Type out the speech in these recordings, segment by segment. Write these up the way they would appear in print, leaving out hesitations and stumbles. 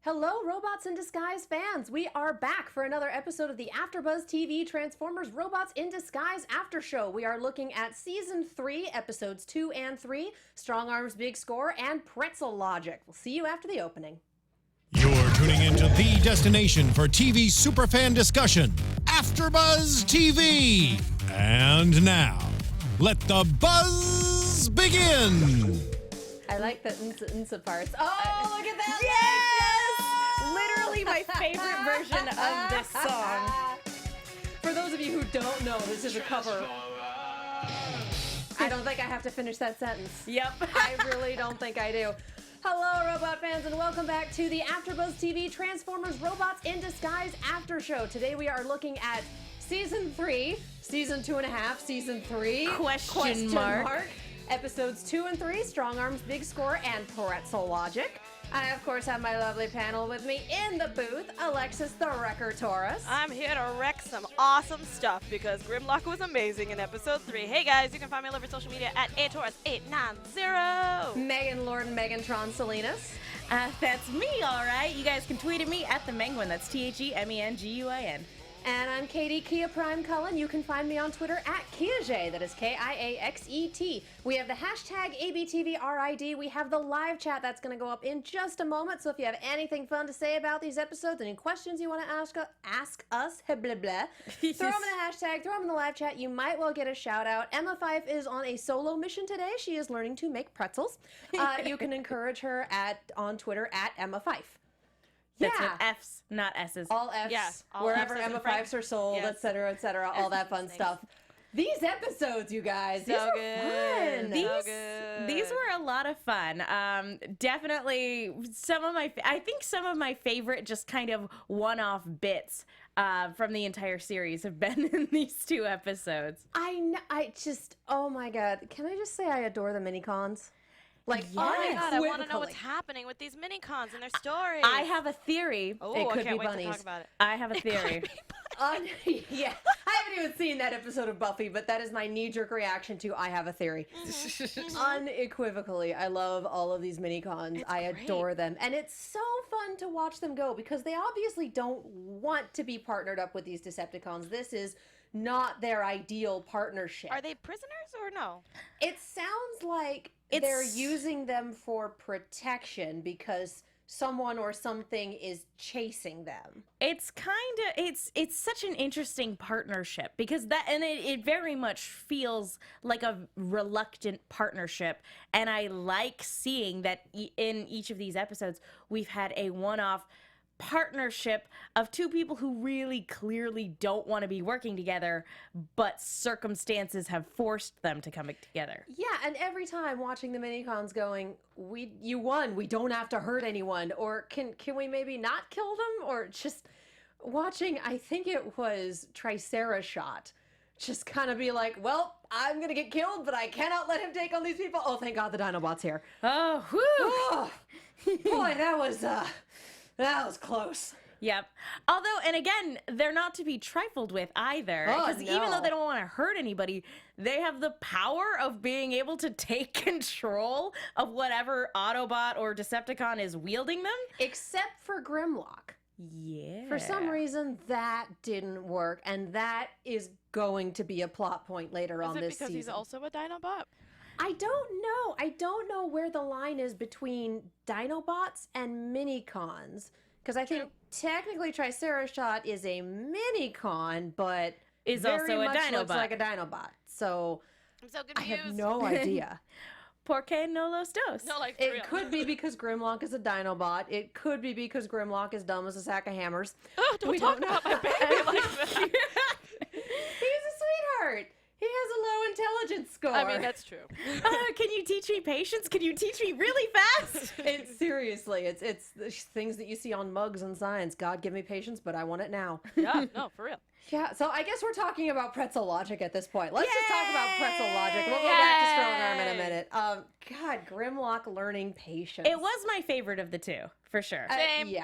Hello, Robots in Disguise fans! We are back for another episode of the AFTERBUZZ TV Transformers Robots in Disguise After Show. We are looking at Season 3, Episodes 2 and 3, Strongarm's Big Score, and Pretzel Logic. We'll see you after the opening. You're tuning into the destination for TV superfan discussion, AFTERBUZZ TV! And now, let the buzz begin! I like the nsa parts. Oh, look at that! Yes! Literally my favorite version of this song. For those of you who don't know, this is a cover. I don't think I have to finish that sentence. Yep. I really don't think I do. Hello, Robot fans, and welcome back to the AFTERBUZZ TV Transformers Robots in Disguise After Show. Today we are looking at Season 3, Season 2.5, Season 3, Question mark. Episodes 2 and 3, Strongarm's Big Score, and Pretzel Logic. I, of course, have my lovely panel with me in the booth, Alexis the Wrecker Taurus. I'm here to wreck some awesome stuff because Grimlock was amazing in episode 3. Hey guys, you can find me all over social media at ATaurus890. Megan Lord and Megantron Salinas. That's me, all right. You guys can tweet at me at the Menguin. That's TheMenguin. And I'm Katie Kia Prime Cullen. You can find me on Twitter at KiaXet. That is KIAXET. We have the hashtag ABTVRID. We have the live chat that's going to go up in just a moment. So if you have anything fun to say about these episodes, any questions you want to ask us, blah, blah, throw them in the hashtag, throw them in the live chat. You might well get a shout out. Emma Fife is on a solo mission today. She is learning to make pretzels. You can encourage her on Twitter at Emma Fife. That's with F's, not S's. All F's, Yes, all wherever F's Emma Fifes are sold, Yes. etc., all that fun stuff. These episodes, you guys, these So are good. fun. These were a lot of fun. Definitely I think some of my favorite just kind of one-off bits from the entire series have been in these two episodes. Oh my god, can I just say I adore the Minicons? Like, Yes. Oh my god, I want to know unequivocally. what's happening with these Minicons and their stories. I have a theory. Oh, It I could can't be wait to bunnies. talk about it. I have a theory. Yeah, I haven't even seen that episode of Buffy, but that is my knee-jerk reaction to I have a theory. Unequivocally, I love all of these Minicons. I adore them. And it's so fun to watch them go because they obviously don't want to be partnered up with these Decepticons. This is not their ideal partnership. Are they prisoners or no? It sounds like they're using them for protection because someone or something is chasing them. It's it's such an interesting partnership because it very much feels like a reluctant partnership, and I like seeing that in each of these episodes we've had a one-off partnership of two people who really clearly don't want to be working together, but circumstances have forced them to come together. Yeah, and every time watching the Minicons going, you won, we don't have to hurt anyone, or can we maybe not kill them, or just watching, I think it was Tricerashot, just kind of be like, well, I'm gonna get killed, but I cannot let him take on these people. Oh, thank God the Dinobot's here. Oh, whew. Oh, boy, that was close. Yep. Although, and again, they're not to be trifled with either. Oh, Because even no. though they don't want to hurt anybody, they have the power of being able to take control of whatever Autobot or Decepticon is wielding them. Except for Grimlock. Yeah. For some reason, that didn't work, and that is going to be a plot point later on Is it this because season. he's also a Dinobot? I don't know. I don't know where the line is between Dinobots and Minicons. Because I think technically Tricerashot is a Minicon, but Is very also a much looks Dinobot. like a Dinobot. So I'm so I confused. have no idea. Porque no los dos. No, like, for It real. could be because Grimlock is a Dinobot. It could be because Grimlock is dumb as a sack of hammers. Oh, don't talk about my baby like that. He's a sweetheart. He has a low intelligence score. I mean, that's true. Can you teach me patience? Can you teach me really fast? Seriously, it's the things that you see on mugs and signs. God, give me patience, but I want it now. Yeah, no, for real. Yeah, so I guess we're talking about Pretzel Logic at this point. Let's just talk about Pretzel Logic. We'll go back to Strongarm in a minute. God, Grimlock learning patience. It was my favorite of the two, for sure. Same. Yeah.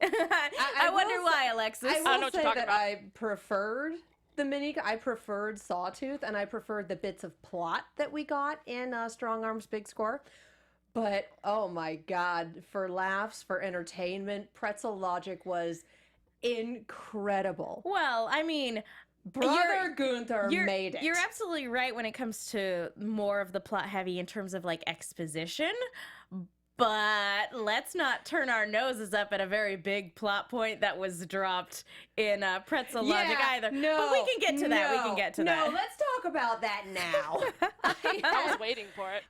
I wonder will why, say- Alexis. I know will what say you're talking that about. I preferred I preferred Sawtooth, and I preferred the bits of plot that we got in Strongarm's Big Score. But oh my god, for laughs, for entertainment, Pretzel Logic was incredible. Well, I mean, Brother Gunther made it. You're absolutely right when it comes to more of the plot heavy in terms of like exposition. But let's not turn our noses up at a very big plot point that was dropped in Pretzel Logic either. No, but we can get to that. We can get to that. No, let's talk about that now. I was waiting for it.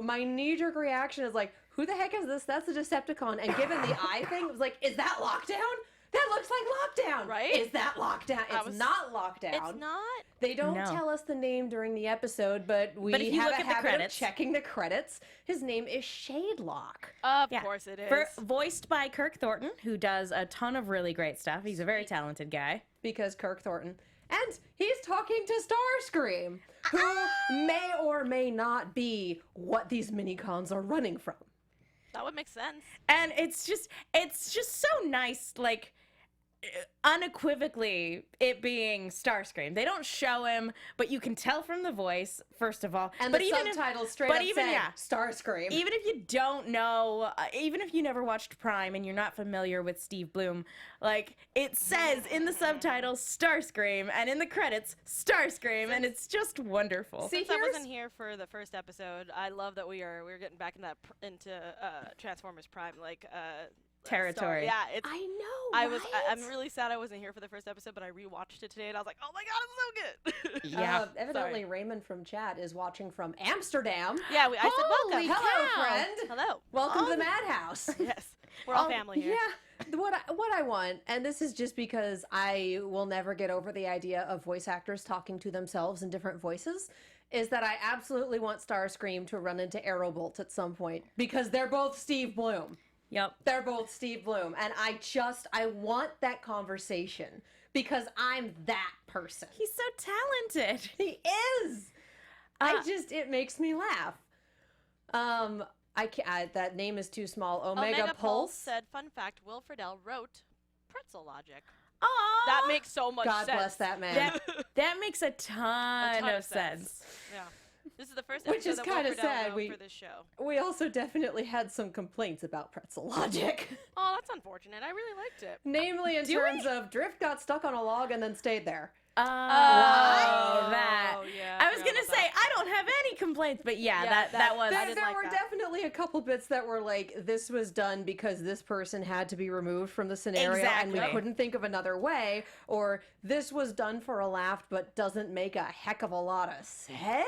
My knee-jerk reaction is like, who the heck is this? That's a Decepticon. And given the eye thing, it was like, is that Lockdown? That looks like Lockdown. Right? Is that Lockdown? It's not Lockdown. It's not? They don't tell us the name during the episode, but we if you have look a at the habit of credits. checking the credits. His name is Shadelock. Of course it is. Voiced by Kirk Thornton, who does a ton of really great stuff. He's a very talented guy. Because Kirk Thornton. And he's talking to Starscream, who may or may not be what these Minicons are running from. That would make sense. And it's just so nice, like, unequivocally it being Starscream. They don't show him, but you can tell from the voice, first of all. And but the subtitles straight up say Starscream. Even if you don't know, even if you never watched Prime and you're not familiar with Steve Bloom, like, it says in the subtitles Starscream and in the credits Starscream, and it's just wonderful. Since I wasn't here for the first episode, I love that we're getting back into Transformers Prime, like territory. Yeah, it's. I know. I'm really sad I wasn't here for the first episode, but I rewatched it today and I was like, oh my god, it's so good. Yeah. Evidently, Raymond from chat is watching from Amsterdam. Yeah, I said Holy welcome. Hello, friend. Hello. Welcome to the Madhouse. Yes, we're all family here. Yeah. What I want, and this is just because I will never get over the idea of voice actors talking to themselves in different voices, is that I absolutely want Starscream to run into Aerobolt at some point, because they're both Steve Bloom. Yep. They're both Steve Bloom. And I want that conversation because I'm that person. He's so talented. He is. It makes me laugh. I can't, that name is too small. Omega Pulse said, fun fact, Will Friedle wrote Pretzel Logic. Aww. That makes so much God sense. bless that man. That makes a ton of sense. Yeah. This is the first Which is episode that kind Will of Friedle sad. wrote for this show. We also definitely had some complaints about Pretzel Logic. Oh, that's unfortunate. I really liked it. Namely in terms of Drift got stuck on a log and then stayed there. That. Yeah, I was gonna say I don't have any complaints, but that was. There were definitely a couple bits that were like, this was done because this person had to be removed from the scenario and we couldn't think of another way, or this was done for a laugh but doesn't make a heck of a lot of sense.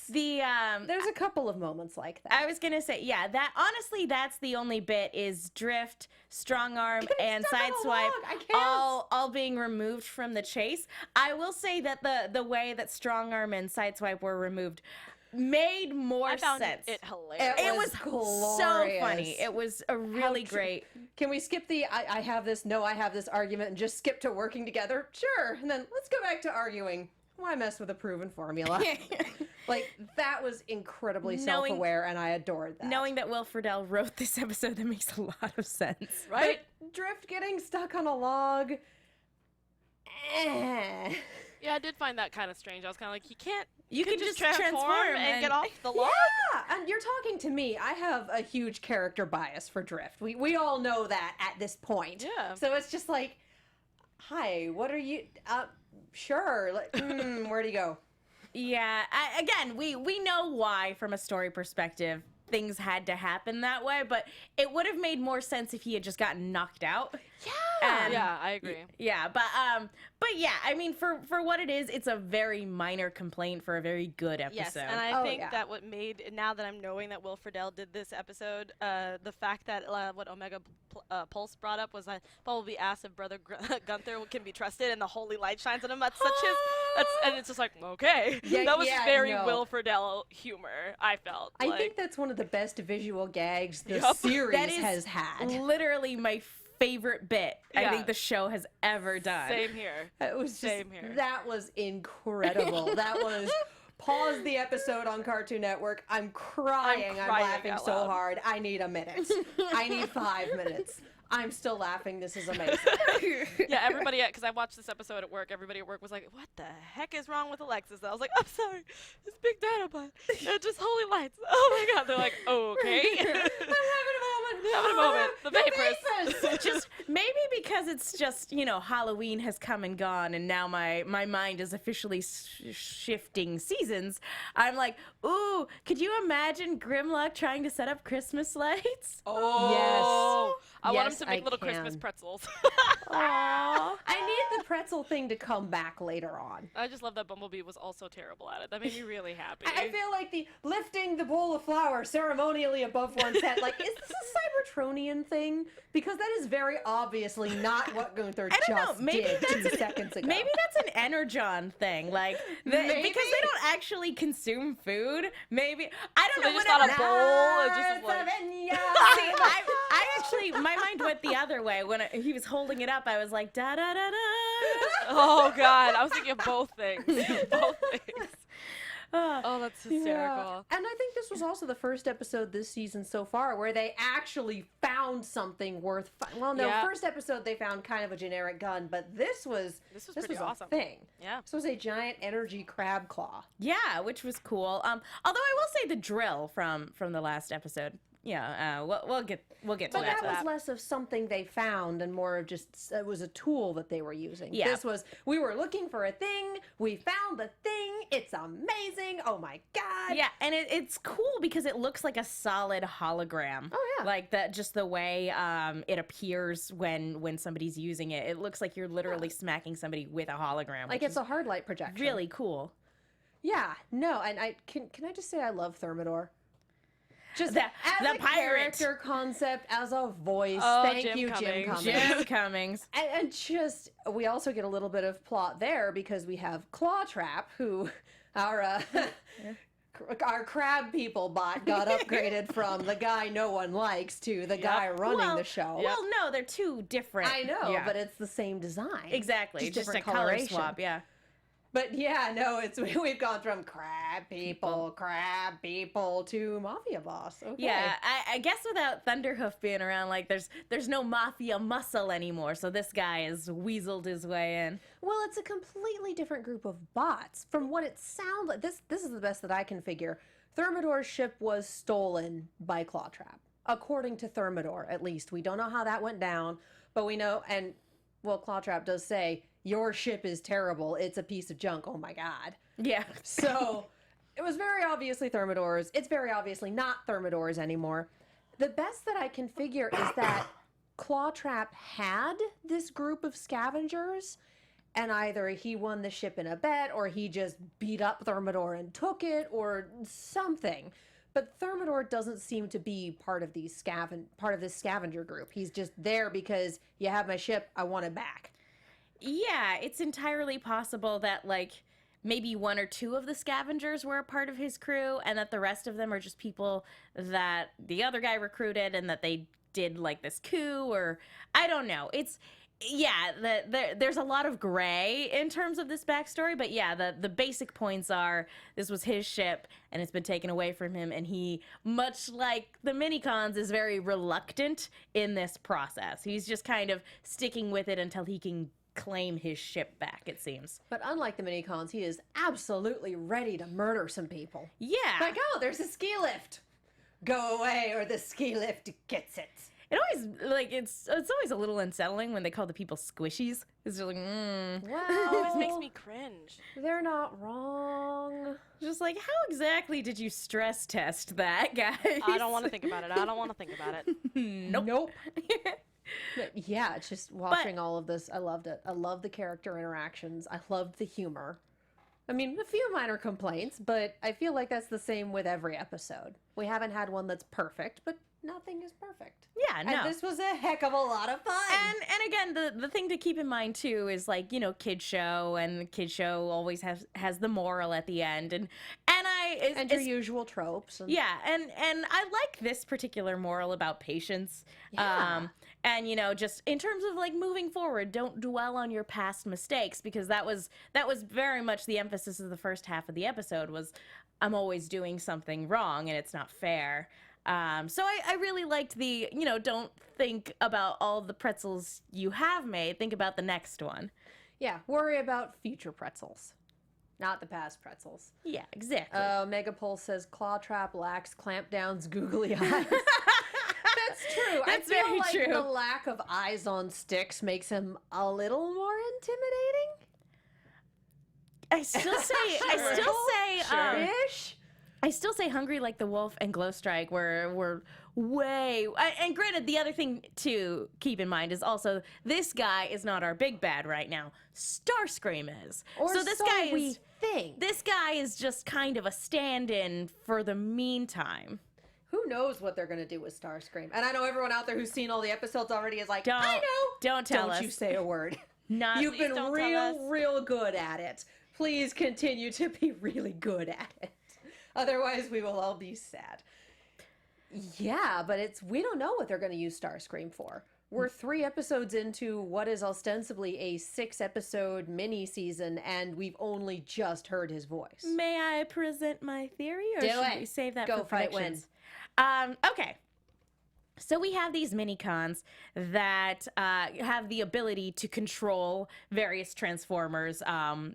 There's a couple of moments like that. I was gonna say, that honestly, that's the only bit is Drift, Strongarm, and Sideswipe all being removed from the chase. I will say that the way that Strongarm and Sideswipe were removed made more sense. It hilarious. It was so funny. It was a really great. Can we skip the I have this, no, I have this argument and just skip to working together? Sure. And then let's go back to arguing. Why mess with a proven formula? Like, that was incredibly self-aware, and I adored that. Knowing that Will Friedle wrote this episode, that makes a lot of sense. Right? But Drift getting stuck on a log... Yeah, I did find that kind of strange. I was kind of like, you can just transform and get off the log? Yeah, and you're talking to me. I have a huge character bias for Drift. We all know that at this point. Yeah. So it's just like, hi, what are you... Sure. Like, where'd he go? Yeah. Again, we know why from a story perspective things had to happen that way, but it would have made more sense if he had just gotten knocked out. Yeah, I agree. Yeah, but yeah, I mean, for what it is, it's a very minor complaint for a very good episode. Yes, and I think that what made, now that I'm knowing that Will Friedle did this episode, the fact that what Omega Pulse brought up was that Bumblebee asked if Brother Gunther can be trusted, and the holy light shines on him. That's such and it's just like, okay. Yeah, that was very Will Friedle humor, I felt. I think that's one of the best visual gags the That series is has had. Literally my favorite bit I think the show has ever done. Same here. It was just, Same here. That was incredible. That was... Pause the episode on Cartoon Network. I'm crying. I'm laughing so hard. I need a minute. I need 5 minutes. I'm still laughing. This is amazing. Yeah, everybody, because I watched this episode at work, everybody at work was like, what the heck is wrong with Alexis? And I was like, I'm sorry, it's Big Dinobot. They're just holy lights. Oh my god. They're like, okay. I'm having a moment. Having a moment. The vapors. Just maybe because it's just, you know, Halloween has come and gone, and now my mind is officially shifting seasons. I'm like, ooh, could you imagine Grimlock trying to set up Christmas lights? Oh. I want him Yes, to make I little can. Christmas pretzels. Aww. I need the pretzel thing to come back later on. I just love that Bumblebee was also terrible at it. That made me really happy. I feel like the lifting the bowl of flour ceremonially above one's head, like, is this a Cybertronian thing? Because that is very obviously not what Gunther I don't just know. Maybe did that's 2 seconds ago. Maybe that's an Energon thing, like Maybe? because they don't actually consume food. Maybe I don't So know. they just thought a whenever- bowl and just was like, See, I actually, my mind went the other way when he was holding it up. I was like, da da da da. oh god, I was thinking of both things. Both things. Oh, that's hysterical. Yeah. And I think this was also the first episode this season so far where they actually found something worth. Well, no, Yeah. first episode they found kind of a generic gun, but this was pretty awesome. a thing. Yeah. This was a giant energy crab claw. Yeah, which was cool. Although I will say the drill from the last episode. Yeah, we'll get to But that. that was less of something they found and more of just it was a tool that they were using. Yeah. This was we were looking for a thing, we found the thing, it's amazing. Oh my god. Yeah, and it's cool because it looks like a solid hologram. Oh, yeah. Like that, just the way it appears when somebody's using it. It looks like you're literally smacking somebody with a hologram. Like which it's a hard light projection. is really cool. Yeah, no, and I can I just say I love Thermidor. Just The- as the a pirate. character concept, as a voice. Oh, Thank Jim you, Jim Cummings. Cummings. Jim Cummings. And just we also get a little bit of plot there because we have Clawtrap, who our our crab people bot got upgraded from the guy no one likes to the guy running Well- the show. Well, no, they're two different. I know, Yeah. but it's the same design. exactly just just a different color coloration. swap. Yeah. But yeah, no, it's we've gone from crab people to mafia boss. Okay. Yeah, I guess without Thunderhoof being around, like there's no mafia muscle anymore. So this guy has weaseled his way in. Well, it's a completely different group of bots. From what it sounds like, this is the best that I can figure. Thermidor's ship was stolen by Clawtrap, according to Thermidor. At least we don't know how that went down, but we know. And well, Clawtrap does say your ship is terrible. It's a piece of junk. Oh my god. Yeah. So it was very obviously Thermidor's. It's very obviously not Thermidor's anymore. The best that I can figure is that Clawtrap had this group of scavengers, and either he won the ship in a bet, or he just beat up Thermidor and took it, or something. But Thermidor doesn't seem to be part of these part of this scavenger group. He's just there because you have my ship, I want it back. Yeah, it's entirely possible that like maybe one or two of the scavengers were a part of his crew, and that the rest of them are just people that the other guy recruited, and that they did like this coup, or I don't know. There's a lot of gray in terms of this backstory, but yeah, the basic points are this was his ship and it's been taken away from him, and he, much like the Minicons, is very reluctant in this process. He's just kind of sticking with it until he can claim his ship back, it seems. But unlike the Minicons, he is absolutely ready to murder some people. Yeah. Like, oh, there's a ski lift. Go away or the ski lift gets it. It always, like, it's always a little unsettling when they call the people squishies. It's just like, Well, This makes me cringe. they're not wrong. just like, how exactly did you stress test that, guys? I don't want to think about it. I don't want to think about it. Nope. But yeah, it's just watching all of this. I loved it. I loved the character interactions. I loved the humor. I mean, a few minor complaints, but I feel like that's the same with every episode. We haven't had one that's perfect, but nothing is perfect. Yeah, no. And this was a heck of a lot of fun. And again, the thing to keep in mind too is, like, you know, kid show, and the kid show always has the moral at the end, and your usual tropes. And yeah, and I like this particular moral about patience. Yeah. And you know, just in terms of like moving forward, don't dwell on your past mistakes, because that was very much the emphasis of the first half of the episode was I'm always doing something wrong and it's not fair. So I really liked the, don't think about all the pretzels you have made. Think about the next one. Yeah, worry about future pretzels, not the past pretzels. Yeah, exactly. Megapulse says Clawtrap lacks Clampdown's googly eyes. That's true. That's I feel very like true. the lack of eyes on sticks makes him a little more intimidating. I still say, Ish. I still say Hungry Like the Wolf and Glowstrike were way. And granted, the other thing to keep in mind is also this guy is not our big bad right now. Starscream is. Or so this so guy we is. think. This guy is just kind of a stand-in for the meantime. Who knows what they're going to do with Starscream? And I know everyone out there who's seen all the episodes already is like, I know. Don't tell us. Don't you say a word. You've Please been don't tell us. real good at it. Please continue to be really good at it. Otherwise, we will all be sad. Yeah, but we don't know what they're going to use Starscream for. We're 3 episodes into what is ostensibly a 6-episode mini-season, and we've only just heard his voice. May I present my theory, or Do should it. we save that Go for fight, predictions? Okay. So we have these Minicons that have the ability to control various Transformers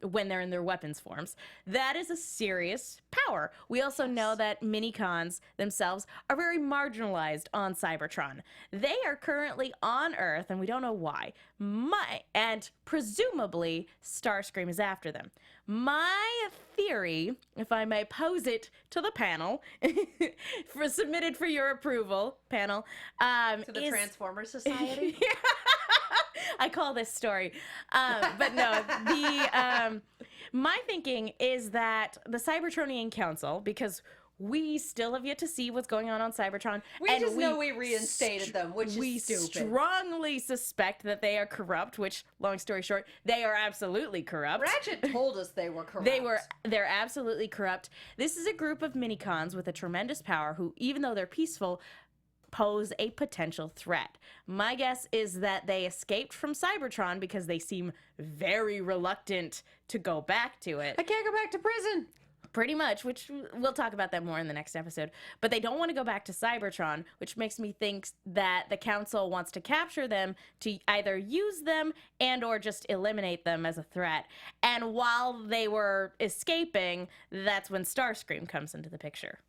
when they're in their weapons forms. That is a serious power. We also know that Minicons themselves are very marginalized on Cybertron. They are currently on Earth, and we don't know why. And presumably, Starscream is after them. My theory, if I may pose it to the panel, submitted for your approval, panel, To the Transformer Society? I call this story. But no, my thinking is that the Cybertronian Council, because we still have yet to see what's going on Cybertron. We just know we reinstated them, which is stupid. We strongly suspect that they are corrupt, which, long story short, they are absolutely corrupt. Ratchet told us they were corrupt. They're absolutely corrupt. This is a group of Minicons with a tremendous power who, even though they're peaceful, pose a potential threat. My guess is that they escaped from Cybertron because they seem very reluctant to go back to it. I can't go back to prison. Pretty much, which we'll talk about that more in the next episode. But they don't want to go back to Cybertron, which makes me think that the council wants to capture them to either use them and or just eliminate them as a threat. And while they were escaping, that's when Starscream comes into the picture.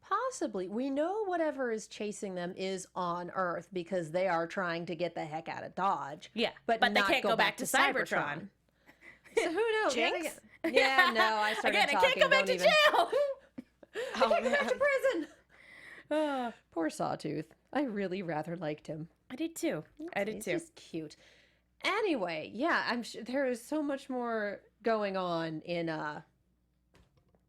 Possibly. We know whatever is chasing them is on Earth because they are trying to get the heck out of Dodge. Yeah, but they not can't go back to Cybertron. So who knows? Jinx? Yeah, no, I started Again, talking. I can't go back to jail. I can't go back to prison. Poor Sawtooth. I really rather liked him. I did too. He's just cute. Anyway, yeah, I'm sure there is so much more going on in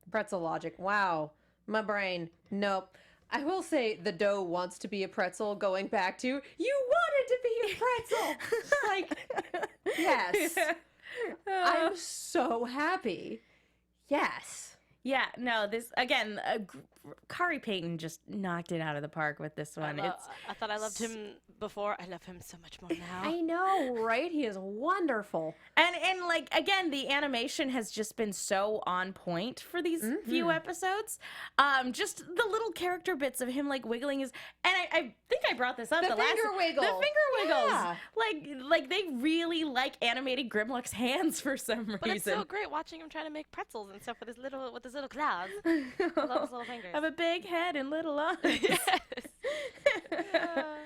Pretzel logic. Wow, my brain. Nope. I will say the dough wants to be a pretzel. Going back to you wanted to be a pretzel. Like, yes. I'm so happy. Yes. Yeah, no, this, again, Kari Payton just knocked it out of the park with this one. I thought I loved him before. I love him so much more now. I know, right? He is wonderful. And like, again, the animation has just been so on point for these few episodes. Just the little character bits of him, like, wiggling his, and I think I brought this up. The finger wiggle. The finger wiggles. Yeah. Like they really like animating Grimlock's hands for some reason. But it's so great watching him trying to make pretzels and stuff with his little claws. I love his little fingers. Have a big head and little arms. Yes.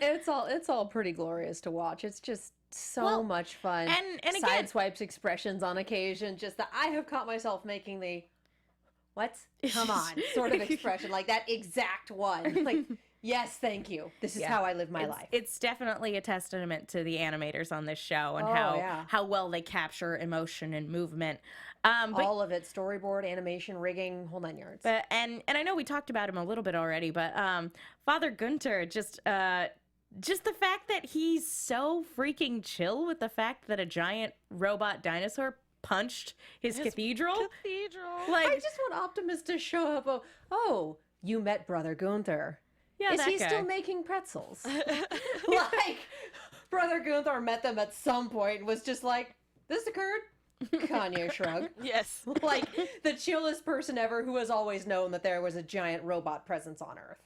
It's all pretty glorious to watch. It's just so much fun. And again, Sideswipes expressions on occasion. Just that I have caught myself making the what? Come on, sort of expression, like that exact one. Like, yes, thank you. This is how I live my life. It's definitely a testament to the animators on this show and Oh, how well they capture emotion and movement. But All of it, storyboard, animation, rigging, whole 9 yards. But and I know we talked about him a little bit already, but Father Gunter, just the fact that he's so freaking chill with the fact that a giant robot dinosaur punched his cathedral. Like, I just want Optimus to show up. Oh, you met Brother Gunther. yeah, Is that he guy. still making pretzels? Like, Brother Gunther met them at some point and was just like, this occurred? Kanye shrug. Yes. Like, the chillest person ever who has always known that there was a giant robot presence on Earth.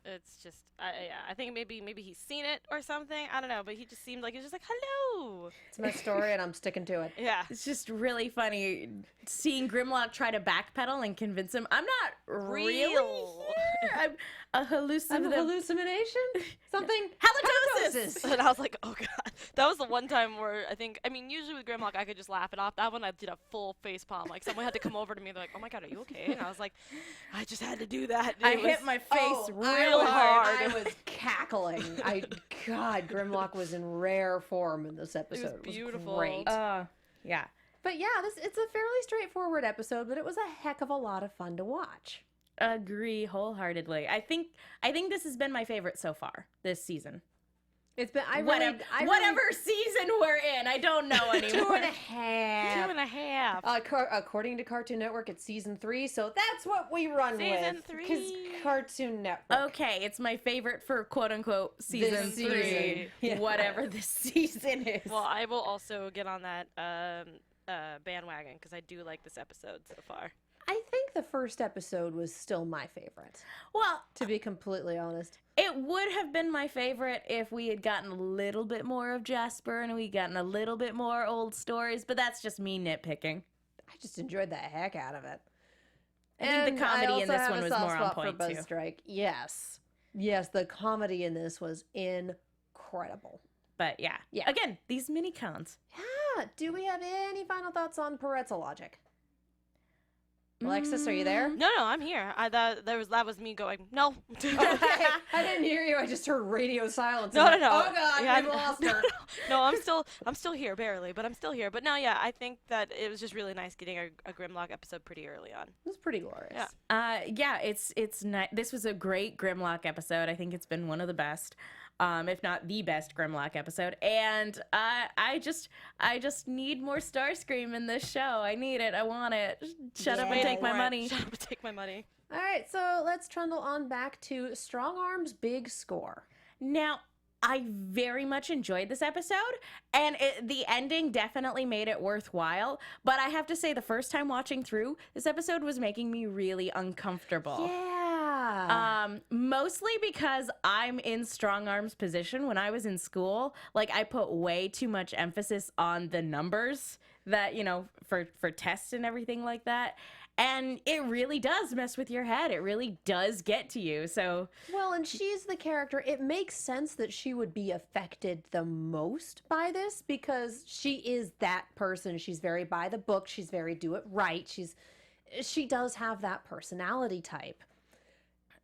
It's just, I think maybe he's seen it or something. I don't know, but he just seemed like he was just like, hello. It's my story, and I'm sticking to it. Yeah. It's just really funny seeing Grimlock try to backpedal and convince him, I'm not really Real. here. I'm a hallucination? Something? Halitosis. And I was like, oh god. That was the one time where I mean, usually with Grimlock I could just laugh it off. That one I did a full face palm. Like someone had to come over to me. They're like, oh my god, are you okay? And I was like, I just had to do that. I hit my face real hard. hard. I was cackling. God, Grimlock was in rare form in this episode. It was beautiful. Great. Yeah. But yeah, it's a fairly straightforward episode, but it was a heck of a lot of fun to watch. Agree wholeheartedly. I think this has been my favorite so far this season. It's been whatever season we're in. I don't know anymore. 2.5. 2.5. According to Cartoon Network, it's season 3, so that's what we run with. Season 3. Because Cartoon Network. Okay, it's my favorite for quote unquote season This 3. season. Yeah. Whatever this season is. Well, I will also get on that bandwagon because I do like this episode so far. I think the first episode was still my favorite, Well, to be completely honest. it would have been my favorite if we had gotten a little bit more of Jasper and we'd gotten a little bit more old stories, but that's just me nitpicking. I just enjoyed the heck out of it. I think the comedy in this one was more on spot point, for Buzz too. Strike. Yes, the comedy in this was incredible. But yeah. Yeah. Again, these Minicons. Yeah. Do we have any final thoughts on Pretzel logic? Alexis, are you there? No, I'm here. That was me going, no. Okay. I didn't hear you. I just heard radio silence. No. Oh God, Yeah, we lost her. No, I'm still here, barely, but I'm still here. But no, yeah, I think that it was just really nice getting a Grimlock episode pretty early on. It was pretty glorious. Yeah. Yeah, it's nice. This was a great Grimlock episode. I think it's been one of the best, if not the best Grimlock episode. And I just need more Starscream in this show. I need it. I want it. Shut up and take my money. Shut up and take my money. All right, so let's trundle on back to Strongarm's big score. Now, I very much enjoyed this episode, and the ending definitely made it worthwhile. But I have to say, the first time watching through, this episode was making me really uncomfortable. Yeah. Mostly because I'm in Strongarm's position. When I was in school, like, I put way too much emphasis on the numbers that, for tests and everything like that. And it really does mess with your head. It really does get to you. So, Well, and she's the character. It makes sense that she would be affected the most by this because she is that person. She's very by the book. She's very do it right. She does have that personality type.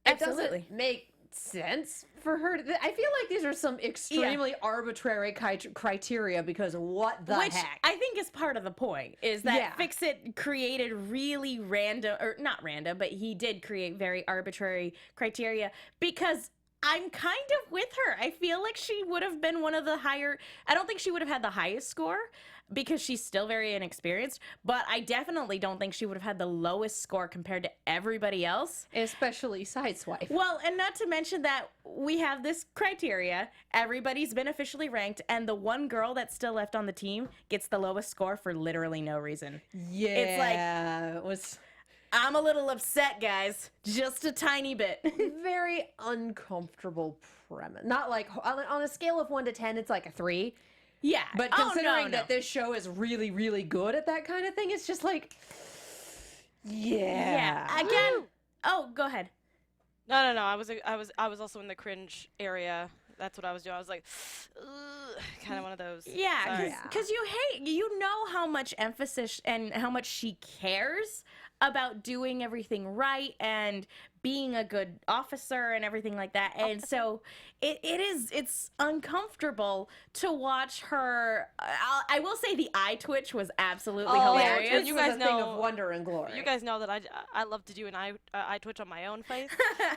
Absolutely. It doesn't make sense for her I feel like these are some extremely arbitrary criteria because what the which heck? I think is part of the point, is that Yeah. Fix-It created really random, or not random, but he did create very arbitrary criteria because I'm kind of with her. I feel like she would have been one of the higher, I don't think she would have had the highest score because she's still very inexperienced, but I definitely don't think she would have had the lowest score compared to everybody else. Especially Sideswipe. Well, and not to mention that we have this criteria, everybody's been officially ranked, and the one girl that's still left on the team gets the lowest score for literally no reason. Yeah. It's like, it was I'm a little upset, guys. Just a tiny bit. very uncomfortable premise. Not like on a scale of 1 to 10, it's like a 3. Yeah. But considering that this show is really, really good at that kind of thing, it's just like, yeah. Again. Oh, go ahead. No. I was also in the cringe area. That's what I was doing. I was like, kind of one of those. Yeah, Sorry. because you know how much emphasis and how much she cares about doing everything right and being a good officer and everything like that. And so it's uncomfortable to watch her. I will say the eye twitch was absolutely hilarious. Twitch You was guys a thing know- of wonder and glory. You guys know that I love to do an eye twitch on my own face,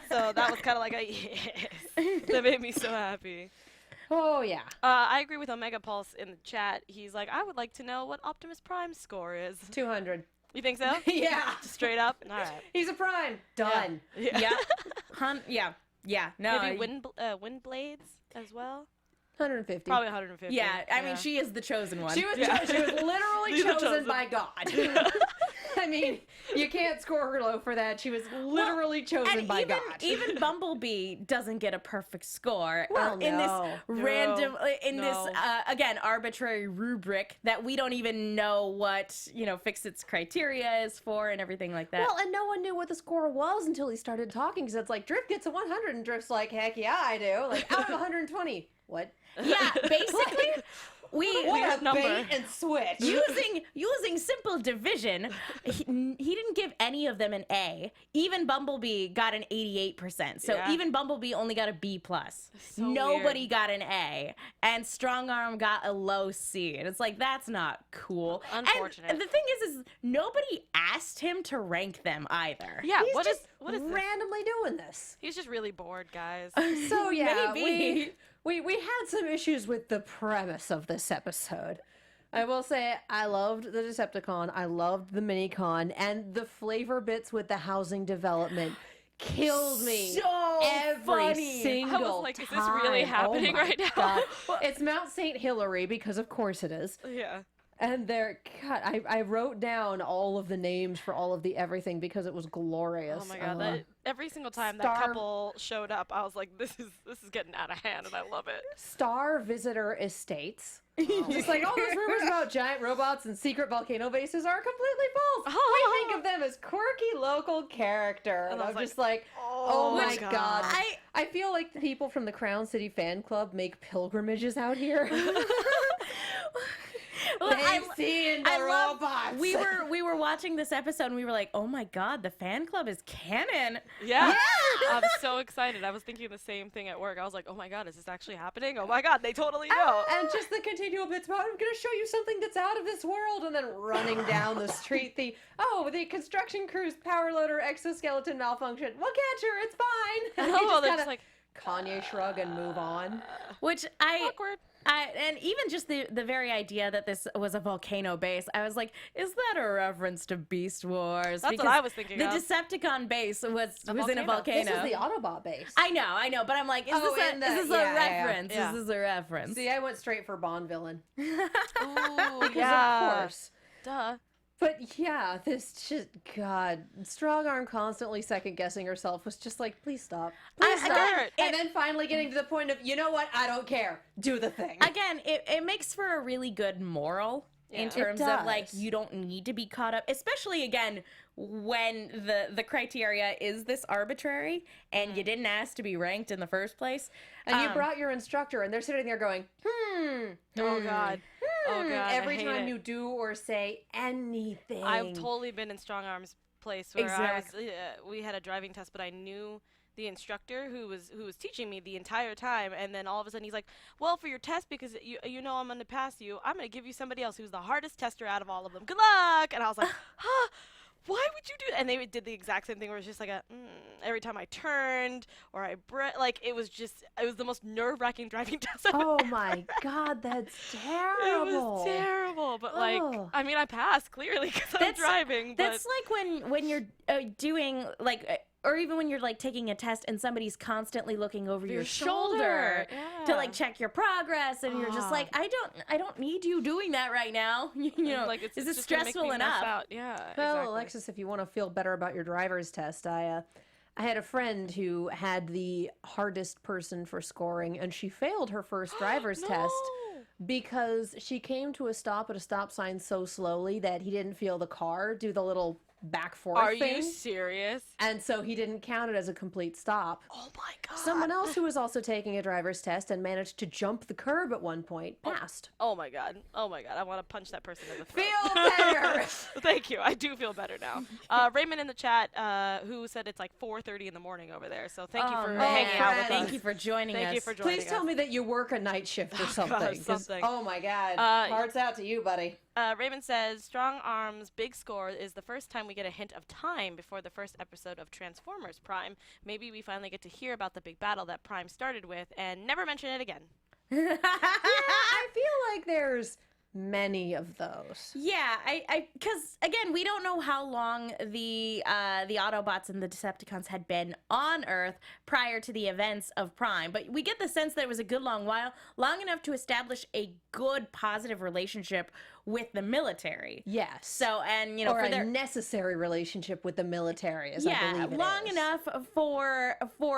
so that was kind of like a yes. That made me so happy. Oh, yeah. I agree with Omega Pulse in the chat. He's like, I would like to know what Optimus Prime's score is. 200. You think so? Yeah. Just straight up? All right. He's a prime. Done. Yeah. Yeah. No. Maybe wind blades as well? 150. Probably 150. Yeah, I mean, she is the chosen one. She was literally She's the chosen chosen. by God. I mean, you can't score her low for that. She was literally chosen And by even, God. even Bumblebee doesn't get a perfect score Well, in this no. random, in this, No. again, arbitrary rubric that we don't even know what, fix its criteria is for and everything like that. Well, and no one knew what the score was until he started talking, because it's like, Drift gets a 100, and Drift's like, heck yeah, I do. Like, out of 120. What? yeah, basically, What a number. bait and switch. using simple division, he didn't give any of them an A. Even Bumblebee got an 88%. So Yeah. even Bumblebee only got a B+. So Nobody weird. got an A. And Strongarm got a low C. And it's like, that's not cool. Unfortunate. And the thing is nobody asked him to rank them either. Yeah, He's what just is this? randomly doing this. He's just really bored, guys. So yeah, Maybe. we had some issues with the premise of this episode. I will say I loved the Decepticon, I loved the Minicon, and the flavor bits with the housing development killed me So every funny. single I was like, is this really time. happening Oh my right now? God. It's Mount St. Hilary, because of course it is. Yeah. And God, I wrote down all of the names for all of the everything because it was glorious. Oh my god, that every single time that Star- couple showed up, I was like, this is getting out of hand, and I love it. Star Visitor Estates. Just like all those rumors about giant robots and secret volcano bases are completely false. We think of them as quirky local character. And I I'm was just like, oh my my god. God. I feel like the people from the Crown City fan club make pilgrimages out here. Well, They've seen the I love- robots. We were watching this episode and we were like, oh my god, the fan club is canon. Yeah. I'm so excited. I was thinking the same thing at work. I was like, oh my god, is this actually happening? Oh my god, they totally know. And just the continual bits about, I'm going to show you something that's out of this world, and then running down the street, the construction crew's power loader exoskeleton malfunction. We'll catch her, it's fine. And you Oh, just they're kinda just like, Kanye shrug and move on. Which awkward. and even just the very idea that this was a volcano base, I was like, is that a reference to Beast Wars? That's what I was thinking The of. Decepticon base was in a volcano. volcano. This is the Autobot base. I know, but I'm like, is Oh, this and a yeah, yeah. reference? Yeah. Is this a reference? See, I went straight for Bond villain. Ooh, Because yeah. of course. Duh. But yeah, this just, God, Strongarm constantly second-guessing herself was just like, please stop. Please stop. Again, And then finally getting to the point of, you know what, I don't care. Do the thing. Again, it makes for a really good moral in Yeah. terms It of like does. you don't need to be caught up, especially again when the criteria is this arbitrary and you didn't ask to be ranked in the first place. And you brought your instructor, and they're sitting there going, Oh god. Oh god. every I hate time it. you do or say anything. I've totally been in Strongarm's place where Exactly. we had a driving test, but I knew the instructor who was teaching me the entire time, and then all of a sudden he's like, well, for your test, because you know I'm going to pass you, I'm going to give you somebody else who's the hardest tester out of all of them. Good luck. And I was like, huh, why would you do that? And they did the exact same thing where it's just like every time I turned or I it was the most nerve-wracking driving test I've Oh ever my God, that's It terrible. was terrible, but like, Ugh. I mean, I passed clearly because I'm driving. But That's like when you're doing like, or even when you're like taking a test and somebody's constantly looking over your shoulder to like check your progress, and you're just like, I don't need you doing that right now. You know, like is it's it just gonna make stressful me nut enough? out. Yeah. Well, exactly. Alexis, if you want to feel better about your driver's test, I had a friend who had the hardest person for scoring, and she failed her first driver's test because she came to a stop at a stop sign so slowly that he didn't feel the car do the little back forth Are thing. you serious? And so he didn't count it as a complete stop. Oh my god. Someone else who was also taking a driver's test and managed to jump the curb at one point passed. Oh my god. Oh my god. I want to punch that person in the throat. Feel better. Thank you. I do feel better now. Raymond in the chat, who said it's like 4:30 in the morning over there. So thank you for hanging out with us. Thank you for joining us. Thank you for joining Please tell us. me that you work a night shift or something. 'cause- something. Oh my God. Hearts out to you, buddy. Raymond says, Strong Arm's big score is the first time we get a hint of time before the first episode of Transformers Prime. Maybe we finally get to hear about the big battle that Prime started with and never mention it again. I feel like there's many of those. Yeah, because again, we don't know how long the Autobots and the Decepticons had been on Earth prior to the events of Prime, but we get the sense that it was a good long while, long enough to establish a good positive relationship with the military. Yes. So, and, you know, or for a their necessary relationship with the military, as I believe it long is. enough for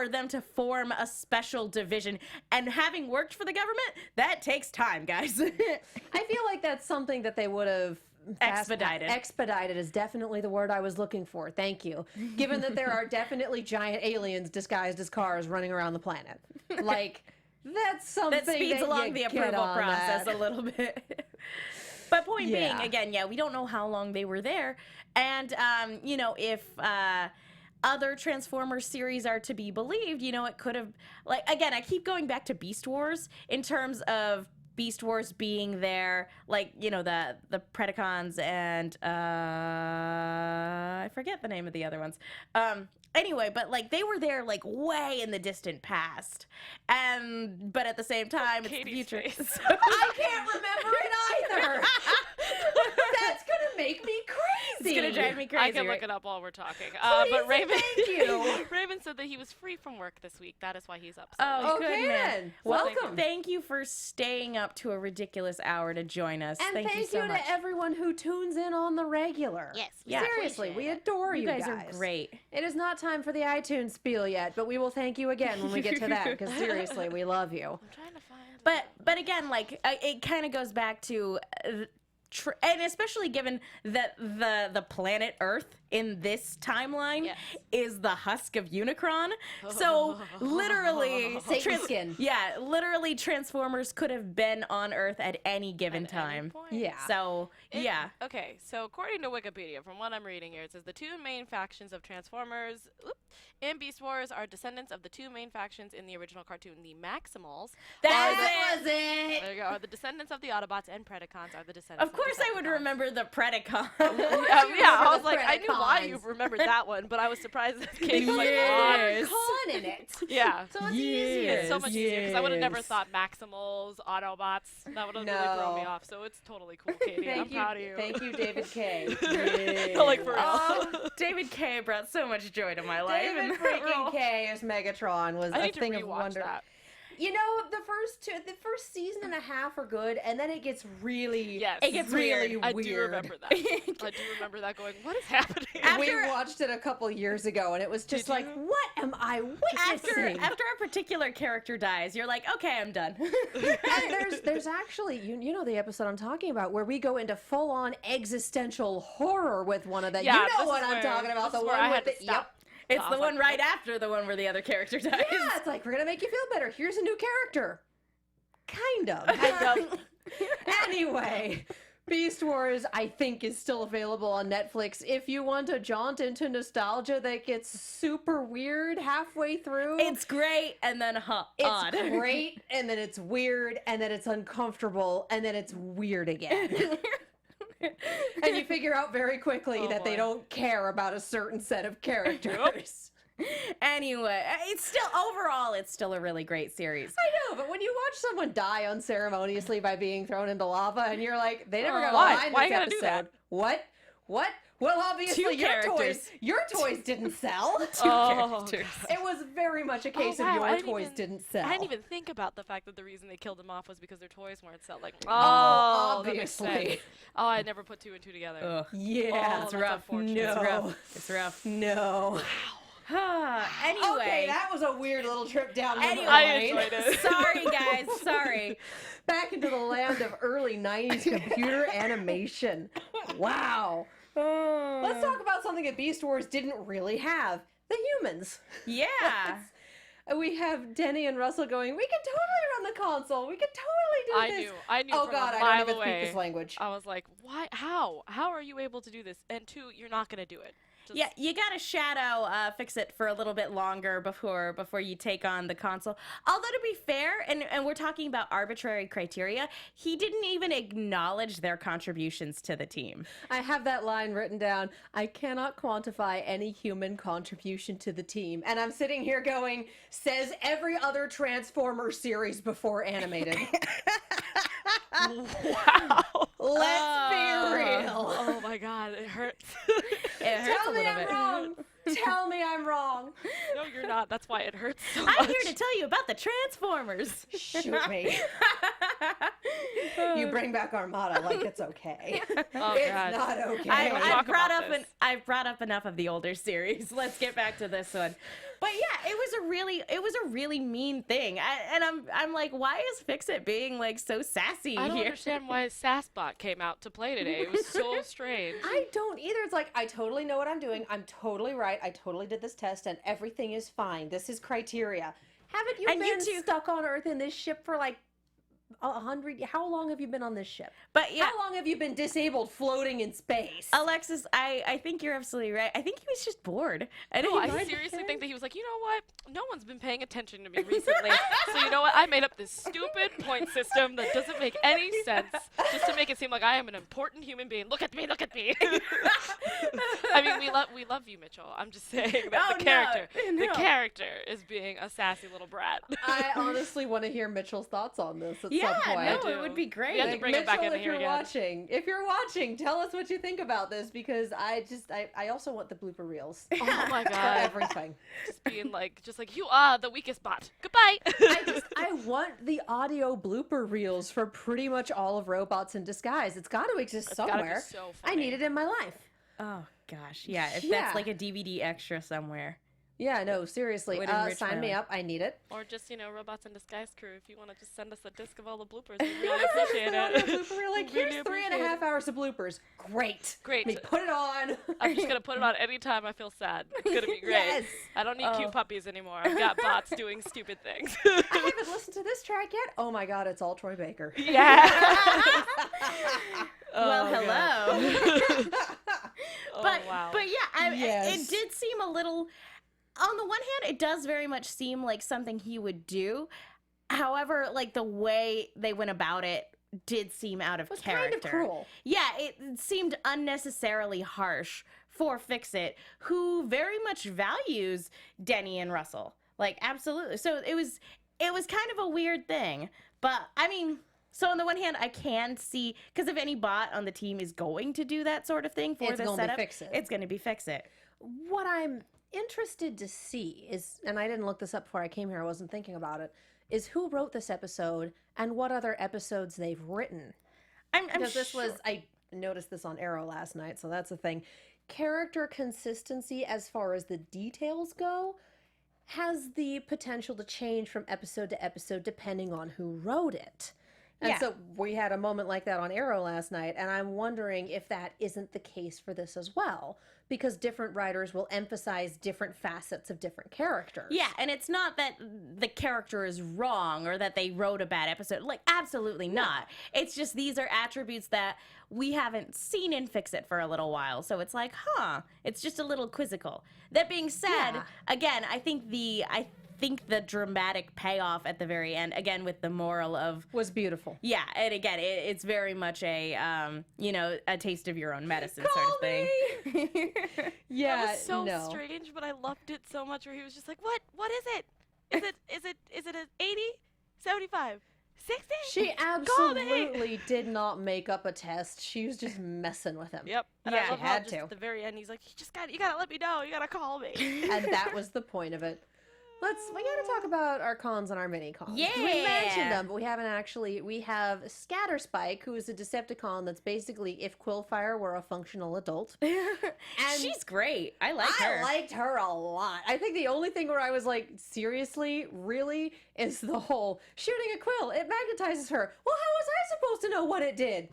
them to form a special division. And having worked for the government, that takes time, guys. I feel like that's something that they would have Expedited. Expedited is definitely the word I was looking for. Thank you. Given that there are definitely giant aliens disguised as cars running around the planet. Like, that's something that speeds along you the get approval on process that. a little bit. But point Yeah. being, again, we don't know how long they were there. And, you know, if other Transformers series are to be believed, you know, it could have, like, again, I keep going back to Beast Wars in terms of Beast Wars being there, like, you know, the Predacons and I forget the name of the other ones. Anyway, but like they were there like way in the distant past, but at the same time, it's the Katie's future. face. I can't remember it either. That's gonna make me crazy. It's gonna drive me crazy. I can right? look it up while we're talking. Please But and Raven, thank you. Raven said that he was free from work this week. That is why he's upset. Oh, Okay, good man. then. Well, Welcome. thank you for staying up to a ridiculous hour to join us. And thank you so much. to everyone who tunes in on the regular. Yes, Yeah. Seriously, we adore you, You guys are great. It is not time for the iTunes spiel yet, but we will thank you again when we get to that, because seriously, we love you. I'm trying to find. But again, like it kind of goes back to, and especially given that the planet Earth in this timeline Yes. is the husk of Unicron, so literally, Satan skin. yeah, literally Transformers could have been on Earth at any given At any time. point. Yeah. So yeah. Okay, so according to Wikipedia, from what I'm reading here, it says the two main factions of Transformers in Beast Wars are descendants of the two main factions in the original cartoon, the Maximals. That was it. There you go. Are the descendants of the Autobots, and Predacons are the descendants Of course, I would Decepticons. remember the Predacon. Yeah, I remember was the like, I knew why you Predacons. remembered that one, but I was surprised that Katie was like, Yes. what? Con in it. Yeah. So it's easier. It's so much easier because I would have never Yes. thought Maximals, Autobots. That would have really thrown me No. off. So it's totally cool, Katie. I'm proud of you. Thank you, David K. Like, for real. David K brought so much joy to my life. David in that freaking role. K as Megatron was I a need to thing of rewatch wonder. that. You know, the first season and a half are good, and then it gets really, Yes. It gets really weird. I weird. do remember that. I do remember that going, what is happening? We After- watched it a couple years ago, and it was just Did like, you? what am I witnessing? After a particular character dies, you're like, okay, I'm done. And there's actually, you know the episode I'm talking about, where we go into full-on existential horror with one of them. Yeah, You know this what is I'm where- talking about, this the is where I one had with to the, stop. It's I the was one like, right after the one where the other character dies. Yeah, it's like, we're gonna make you feel better. Here's a new character. Kind of. Anyway, Beast Wars, I think, is still available on Netflix. If you want to jaunt into nostalgia that gets super weird halfway through, It's great, and then it's odd. great, and then it's weird, and then it's uncomfortable, and then it's weird again. And you figure out very quickly Oh, that they boy. don't care about a certain set of characters. Anyway, it's still a really great series. I know, but when you watch someone die unceremoniously by being thrown into lava, and you're like, they never got a Why? line Why this you gotta do episode. that? What? Well, obviously Two your characters. toys didn't sell. Oh, Characters. It was very much a case wow, of I your didn't toys even- didn't sell. I didn't even think about the fact that the reason they killed them off was because their toys weren't selling. Like, Oh, that makes obviously. sense. Oh, I never put two and two together. Ugh. Yeah, Oh, It's that's rough. unfortunate. No. It's rough. It's rough. No. Anyway. Okay, that was a weird little trip down memory Anyway. I lane. enjoyed it. Sorry, guys. Sorry. Back into the land of early 90s computer animation. Wow. Let's talk about something that Beast Wars didn't really have. The humans. Yeah. We have Denny and Russell going, we can totally run the console. We can totally do this. I knew Oh from god, a I mile don't even away. speak this language. I was like, why? How are you able to do this? And two, you're not gonna do it. Just- Yeah, you gotta shadow fix it for a little bit longer before you take on the console. Although to be fair, and we're talking about arbitrary criteria, he didn't even acknowledge their contributions to the team. I have that line written down. I cannot quantify any human contribution to the team. And I'm sitting here going, says every other Transformer series before animated. Wow. Let's be real. Oh my god, it hurts. It hurts Tell a me little I'm bit. wrong. Tell me I'm wrong. No, you're not. That's why it hurts so I'm much. here to tell you about the Transformers. Shoot me. You bring back Armada like it's okay. Oh, It's God. not okay. I've brought about up this. I've brought up enough of the older series. Let's get back to this one. But yeah, it was a really mean thing. I'm like, why is Fix-It being like so sassy I don't here? understand why Sassbot came out to play today. It was so strange. I don't either. It's like, I totally know what I'm doing. I'm totally right. I totally did this test and everything is fine. This is criteria. Haven't you And you been two- stuck on Earth in this ship for like 100? How long have you been on this ship? But yeah, How long have you been disabled floating in space? Alexis, I think you're absolutely right. I think he was just bored. No, I Right. seriously think that he was like, you know what? No one's been paying attention to me recently. So you know what? I made up this stupid point system that doesn't make any sense just to make it seem like I am an important human being. Look at me, look at me. I mean, we love you, Mitchell. I'm just saying that Oh, the no. character is being a sassy little brat. I honestly want to hear Mitchell's thoughts on this at Yeah, some point. no, I it would be do. great. We have to Like, bring him back Mitchell, in if here you're again. watching, tell us what you think about this because I also want the blooper reels. Oh my For God. everything. Just being like, you are the weakest bot. Goodbye. I want the audio blooper reels for pretty much all of Robots in Disguise. It's got to exist It's gotta be somewhere. so I funny. need it in my life. Oh gosh, yeah. If Yeah. that's like a DVD extra somewhere. Yeah, no, seriously. Would enrich Sign my me life. up. I need it. Or just, Robots in Disguise crew, if you want to just send us a disc of all the bloopers, we really appreciate Audio it. blooper reel, like, Really here's 3.5 appreciate it. hours of bloopers. Great. Great. Let me put it on. I'm just going to put it on anytime I feel sad. It's going to be great. Yes. I don't need Oh. cute puppies anymore. I've got bots doing stupid things. I haven't listened to this track yet. Oh my God, it's all Troy Baker. Yeah. Well, Oh, hello. Oh, but wow. but yeah, Yes. it did seem a little. On the one hand, it does very much seem like something he would do. However, like the way they went about it did seem out of It was character. kind of cruel. Yeah, it seemed unnecessarily harsh for Fix-It, who very much values Denny and Russell. Like, absolutely. So it was kind of a weird thing. But I mean, so on the one hand, I can see, because if any bot on the team is going to do that sort of thing for It's the gonna be setup, Fix-It. it's going to be Fix-It. What I'm interested to see is, and I didn't look this up before I came here, I wasn't thinking about it, is who wrote this episode and what other episodes they've written. I'm Because this sure. was, I noticed this on Arrow last night, so that's a thing. Character consistency as far as the details go has the potential to change from episode to episode depending on who wrote it. And Yeah. so we had a moment like that on Arrow last night, and I'm wondering if that isn't the case for this as well, because different writers will emphasize different facets of different characters. Yeah, and it's not that the character is wrong or that they wrote a bad episode. Like, absolutely not. It's just these are attributes that we haven't seen in Fix-It for a little while. So it's like, it's just a little quizzical. That being said, Yeah. again, I think the dramatic payoff at the very end, again with the moral of Was beautiful. yeah, and again, it's very much a a taste of your own medicine sort Call of thing. Yeah, That was so no. strange, but I loved it so much where he was just like, what is it? Is it an 80? 75? 60? She Call me. absolutely did not make up a test. She was just messing with him. Yep. And Yeah. I love She how had just to. at the very end he's like, you gotta let me know, you gotta call me. And that was the point of it. We gotta talk about our cons and our mini cons. We Yeah. mentioned them, but we haven't actually. We have Scatterspike, who is a Decepticon that's basically if Quillfire were a functional adult. And She's great. I like her. I liked her a lot. I think the only thing where I was like, seriously, really, is the whole shooting a quill. It magnetizes her. Well, how was I supposed to know what it did?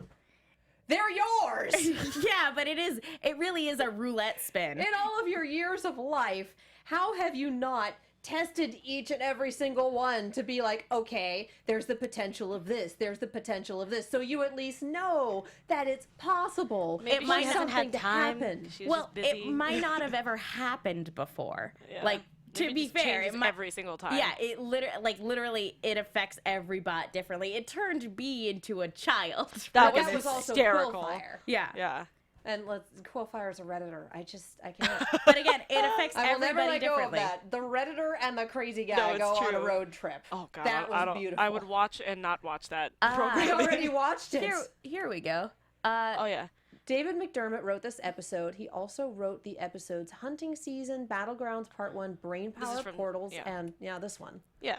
They're yours. Yeah, but it really is a roulette spin. In all of your years of life, how have you not tested each and every single one to be like, okay, there's the potential of this, there's the potential of this, so you at least know that it's possible Maybe for she hasn't something had to time. happen. She was Well, just busy. it might not have ever happened before. Yeah. Like, to Maybe be just fair, changes it might, every single time. yeah, it literally it affects every bot differently. It turned B into a child. That But was also hysterical. Quillfire. Yeah. Yeah. And Quillfire's a Redditor. I can't. But again, it affects I will never everybody let go of differently. that. The Redditor and the crazy No, guy it's go on a true. road trip. Oh god, that was I don't, beautiful. I would watch and not watch that I programming. already watched it. Here we go. Oh yeah. David McDermott wrote this episode. He also wrote the episodes Hunting Season, Battlegrounds Part 1, Brain This is Power from- Portals, yeah. and this one. Yeah.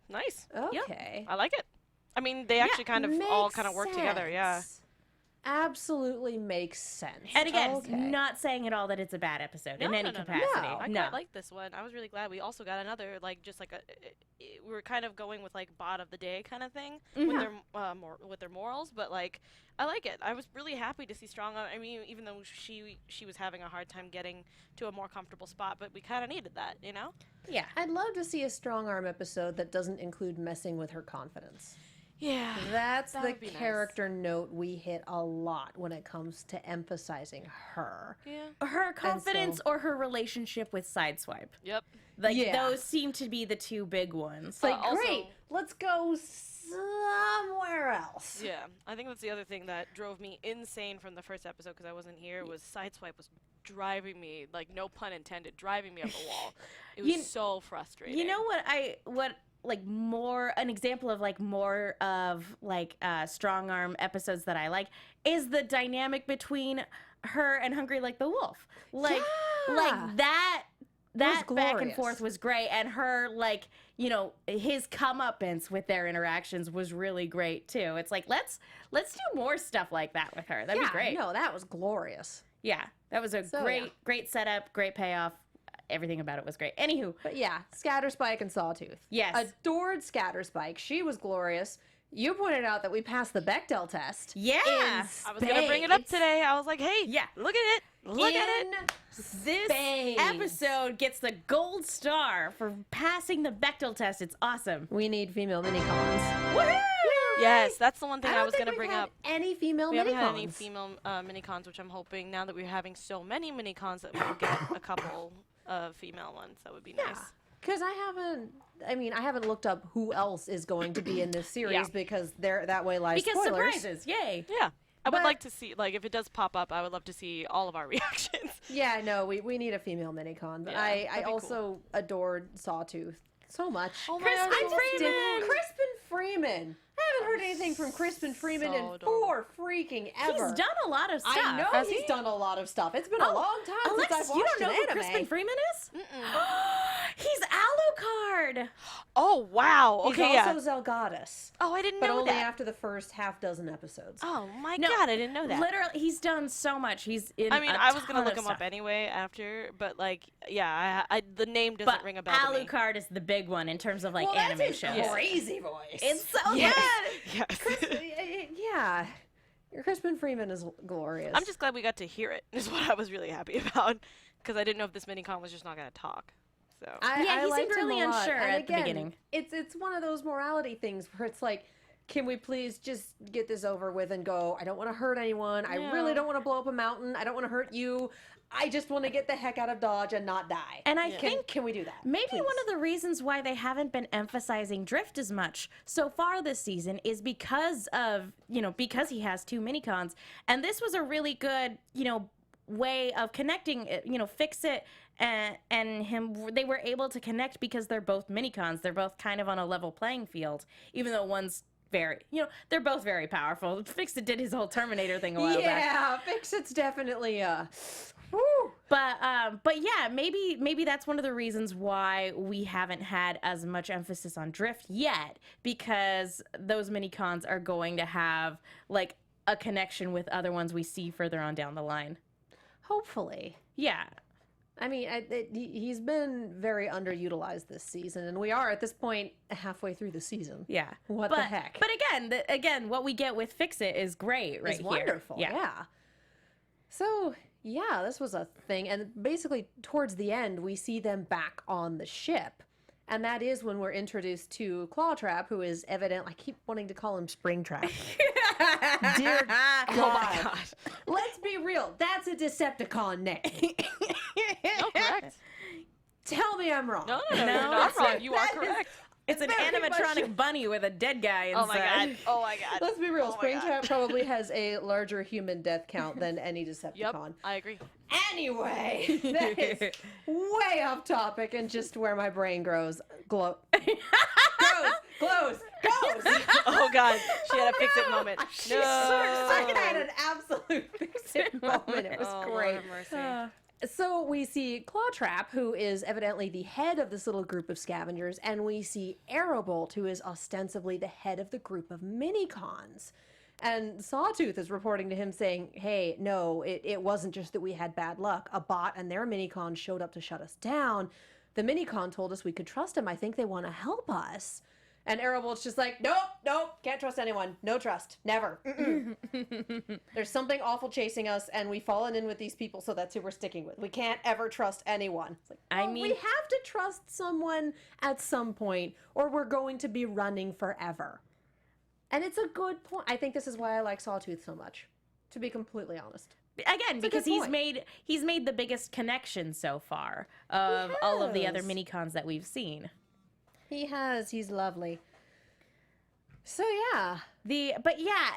Nice. Okay. I like it. I mean, they actually kind of all kind of work together. Yeah. Absolutely makes sense. And again, Okay. not saying at all that it's a bad episode in any capacity. No. I quite like this one. I was really glad. We also got another, like, just like we were kind of going with like bot of the day kind of thing with their morals, but like I like it. I was really happy to see Strongarm. I mean, even though she was having a hard time getting to a more comfortable spot, but we kind of needed that, you know? Yeah. I'd love to see a Strongarm episode that doesn't include messing with her confidence. Yeah. That's that the would be character note we hit a lot when it comes to emphasizing her. Yeah. Her confidence or her relationship with Sideswipe. Yep. Like, Yeah. those seem to be the two big ones. It's like, also- great, let's go somewhere else. Yeah. I think that's the other thing that drove me insane from the first episode because I wasn't here was Sideswipe was driving me, like, no pun intended, driving me up the wall. It was so frustrating. You know what like more an example of like more of like Strongarm episodes that I like is the dynamic between her and Hungry Like the Wolf. Like that back and glorious. forth was great, and her, like, you know, his comeuppance with their interactions was really great too. It's like let's do more stuff like that with her. That'd be great. No, that was glorious. Yeah, that was a great setup, great payoff. Everything about it was great. Anywho, But yeah, Scatterspike and Sawtooth. Yes. Adored Scatterspike. She was glorious. You pointed out that we passed the Bechdel test. yeah, I was gonna bring it up today. I was like, hey, Yeah. look at it. Look at it. This spades. episode gets the gold star for passing the Bechdel test. It's awesome. We need female minicons. Woohoo! Yes, that's the one thing I don't was think gonna we've bring had up. any female We minicons. haven't had any female minicons, which I'm hoping now that we're having so many minicons that we'll get a couple of female ones. That would be nice. Because I haven't looked up who else is going to be in this series because that way lies Because spoilers. surprises, yay! Yeah. I would But- like to see, like, if it does pop up, I would love to see all of our reactions. Yeah, no, we need a female minicon. But Yeah, I that'd be also adored Sawtooth so much. Oh my Crispin God, Freeman! Crispin Freeman! I haven't heard anything from Crispin Freeman so in adorable. freaking ever. He's done a lot of stuff. I know Has he's he? done a lot of stuff. It's been a long time Alexis, since I've you watched don't know an who anime. Crispin Freeman is? He's Alucard. Oh, wow. He's Okay, also yeah. Zelgadis, Oh, I didn't but know only that. after the first half dozen episodes. Oh, my No, God, I didn't know that. Literally, he's done so much. He's in. I mean, a I was gonna ton look of him up stuff. anyway after, but like, yeah, the name doesn't But ring a bell to me. Alucard is the big one in terms of like well, animation. That's his crazy voice. It's so Yes. good. Yes. Yeah. Crispin Freeman is glorious. I'm just glad we got to hear it. Is what I was really happy about, because I didn't know if this minicon was just not gonna talk. So. Yeah, he seemed liked him really a lot. unsure And at the again, beginning. It's one of those morality things where it's like, can we please just get this over with and go? I don't want to hurt anyone. I really Yeah. don't want to blow up a mountain. I don't want to hurt you. I just want to get the heck out of Dodge and not die. And I think Can we do that? maybe please? one of the reasons why they haven't been emphasizing Drift as much so far this season is because of, because he has two minicons. And this was a really good, way of connecting it, Fix It and him. They were able to connect because they're both minicons. They're both kind of on a level playing field, even though one's very, they're both very powerful. Fix It did his whole Terminator thing a while back. Yeah, Fix It's definitely woo. But yeah, maybe that's one of the reasons why we haven't had as much emphasis on Drift yet, because those minicons are going to have like a connection with other ones we see further on down the line. Hopefully. Yeah. I mean, he's been very underutilized this season, and we are at this point halfway through the season. Yeah. What the heck? But again, what we get with Fix It is great right It's here. wonderful. Yeah. So, yeah, this was a thing. And basically, towards the end, we see them back on the ship. And that is when we're introduced to Clawtrap, who is evident. I keep wanting to call him Springtrap. Dear God. Oh my God. Let's be real. That's a Decepticon name. No, correct. Tell me I'm wrong. No, you're not wrong. You are that is- correct. It's an very animatronic much- bunny with a dead guy inside. Oh my God. Oh my God. Let's be real. Oh my God. Springtrap probably has a larger human death count than any Decepticon. Yep, I agree. Anyway, that is way off topic and just where my brain grows. Glows. Oh God, she had a fix-it moment. I had an absolute fix-it moment. It was Oh, great. Lord have mercy. So we see Clawtrap, who is evidently the head of this little group of scavengers, and we see Aerobolt, who is ostensibly the head of the group of Minicons. And Sawtooth is reporting to him saying, hey, no, it wasn't just that we had bad luck. A bot and their Minicon showed up to shut us down. The Minicon told us we could trust him. I think they want to help us. And Aerobolt's just like, nope, can't trust anyone. No trust. Never. There's something awful chasing us, and we've fallen in with these people, so that's who we're sticking with. We can't ever trust anyone. It's like, well, we have to trust someone at some point, or we're going to be running forever. And it's a good point. I think this is why I like Sawtooth so much, to be completely honest. Again, because he's made the biggest connection so far of all of the other Minicons that we've seen. He has. He's lovely. So yeah.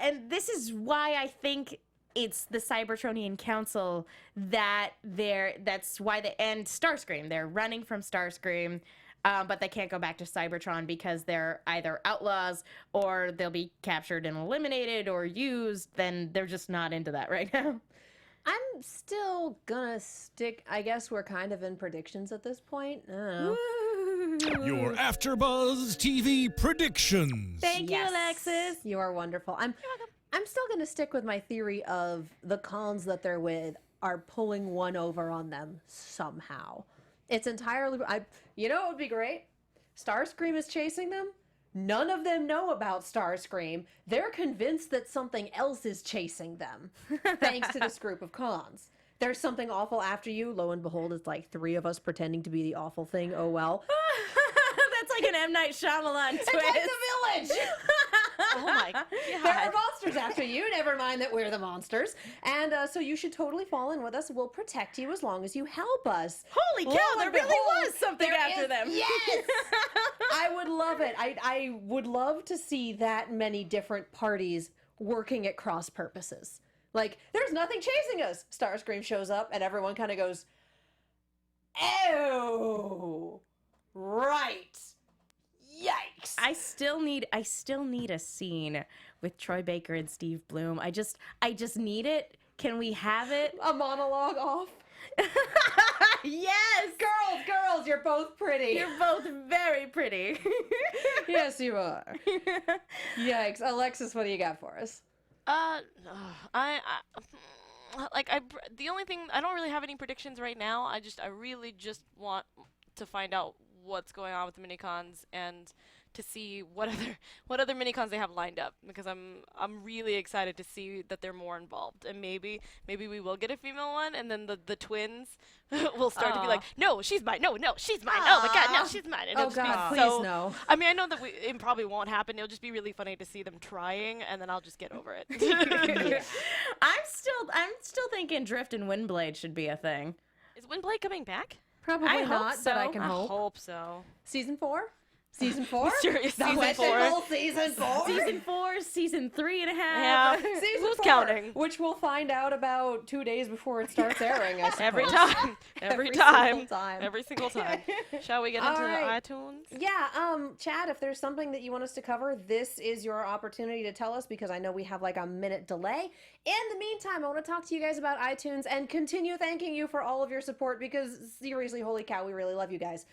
And this is why I think it's the Cybertronian Council that's why they end Starscream. They're running from Starscream, but they can't go back to Cybertron because they're either outlaws or they'll be captured and eliminated or used. Then they're just not into that right now. I'm still gonna stick. I guess we're kind of in predictions at this point. I don't know. Your AfterBuzz TV predictions. Thank you, Alexis. You are wonderful. I'm still going to stick with my theory of the cons that they're with are pulling one over on them somehow. It's entirely... you know what would be great? Starscream is chasing them. None of them know about Starscream. They're convinced that something else is chasing them, thanks to this group of cons. There's something awful after you. Lo and behold, it's like 3 of us pretending to be the awful thing. Oh, well. That's like an M. Night Shyamalan twist. It's like the Village. Oh my god. There are monsters after you. Never mind that we're the monsters. And so you should totally fall in with us. We'll protect you as long as you help us. Holy cow, there really was something after them. Yes! I would love it. I would love to see that many different parties working at cross purposes. Like, there's nothing chasing us. Starscream shows up, and everyone kind of goes, oh, right. Yikes. I still need a scene with Troy Baker and Steve Bloom. I just need it. Can we have it? A monologue off. Yes. Girls, you're both pretty. You're both very pretty. Yes, you are. Yikes. Alexis, what do you got for us? The only thing, I don't really have any predictions right now. I really just want to find out what's going on with the Minicons and to see what other Minicons they have lined up, because I'm really excited to see that they're more involved, and maybe we will get a female one, and then the twins will start to be like, no, she's mine, no, she's mine, oh my god, no, she's mine. And oh god, please no. I mean, I know that it probably won't happen. It'll just be really funny to see them trying, and then I'll just get over it. Yeah. I'm still thinking Drift and Windblade should be a thing. Is Windblade coming back? Probably I not, hope but I so. can I hope. hope so. Season 4? Season 4? Serious The season mythical 4. Season 4? Season 4, season 3.5. Yeah. Season Who's 4, counting? which we'll find out about 2 days before it starts airing, I suppose. Every time. Every single time. Every single time. Shall we get into right. iTunes? Yeah, Chad, if there's something that you want us to cover, this is your opportunity to tell us, because I know we have like a minute delay. In the meantime, I want to talk to you guys about iTunes and continue thanking you for all of your support, because seriously, holy cow, we really love you guys.